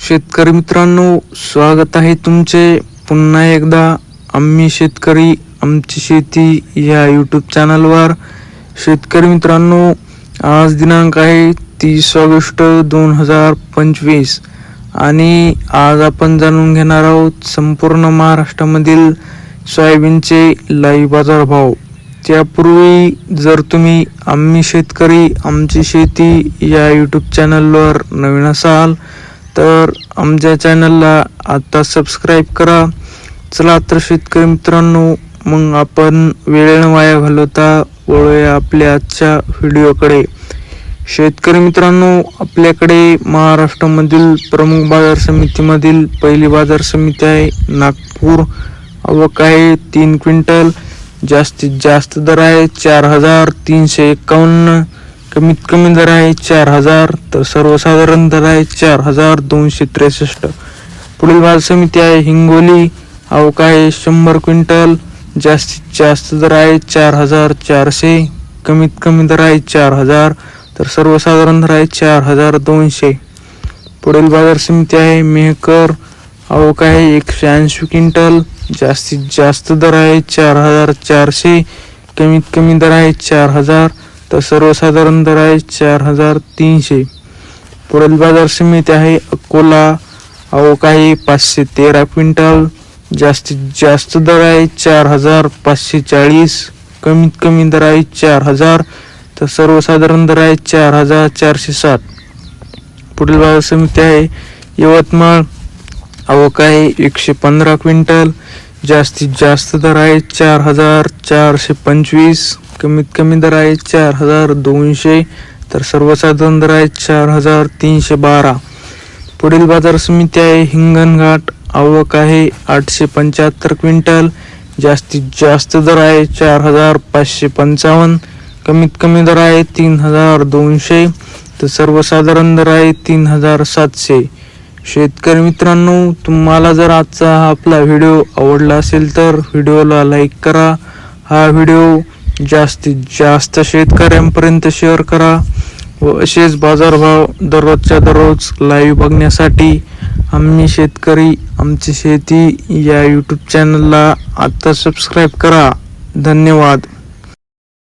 शेतकरी मित्रांनो, स्वागत आहे तुमचे पुन्हा एकदा आम्ही शेतकरी आमची शेती या यूट्यूब चॅनलवर। शेतकरी मित्रांनो, आज दिनांक आहे 30 ऑगस्ट 2025 आणि आज आपण जाणून घेणार आहोत संपूर्ण महाराष्ट्रामधील सोयाबीनचे लाईव्ह बाजार भाव। त्यापूर्वी जर तुम्ही आम्ही शेतकरी आमची शेती या यूट्यूब चॅनलवर नवीन असाल तर आमच्या चॅनलला आता सबस्क्राईब करा। चला तर शेतकरी मित्रांनो, मग आपण वेळ न वाया घालवता वळूया आपल्या आजच्या व्हिडिओकडे। शेतकरी मित्रांनो, आपल्याकडे महाराष्ट्रामधील प्रमुख बाजार समितीमधील पहिली बाजार समिती आहे नागपूर। आवक आहे 3 क्विंटल। जास्तीत जास्त दर आहे 4351, कमीत कमी दर आहे 4000, तर सर्वसाधारण दर आहे 4263। पुढील बाजार समिती आहे हिंगोली। आवक आहे 100 क्विंटल। जास्तीत जास्त दर आहे 4400, कमीत कमी दर आहे 4000, तर सर्वसाधारण दर आहे 4200। पुढील बाजार समिती आहे मेहकर। आवक आहे 180 क्विंटल। जास्तीत जास्त दर आहे 4400, कमीत कमी दर आहे 4000, तर सर्वसाधारण दर आहे 4300। पुढील बाजार समिती आहे अकोला। आवक आहे 513 क्विंटल। जास्तीत जास्त दर आहे 4540, कमीत कमी दर आहे 4000, तर सर्वसाधारण दर आहे 4407। पुढील बाजार समिती आहे यवतमाळ। आवक आहे 115 क्विंटल। जास्तीत जास्त दर आहे 4425, कमीत कमी दर आहे 4200, तर सर्वसाधारण दर आहे 4312। पुढील बाजार समिती आहे हिंगणघाट। आवक आहे 875 क्विंटल। जास्तीत जास्त दर आहे 4555, कमीत कमी दर आहे 3200, तर सर्वसाधारण दर आहे 3700। शेतकरी मित्रांनो, तुम्हाला जर आजचा आपला व्हिडिओ आवडला असेल तर व्हिडिओला लाईक करा। हा व्हिडिओ जास्तीत जास्त शेतकऱ्यांपर्यंत शेअर करा व असेच बाजारभाव दररोजच्या दररोज लाईव्ह बघण्यासाठी आम्ही शेतकरी आमची शेती या यूट्यूब चॅनलला आता सबस्क्राईब करा। धन्यवाद।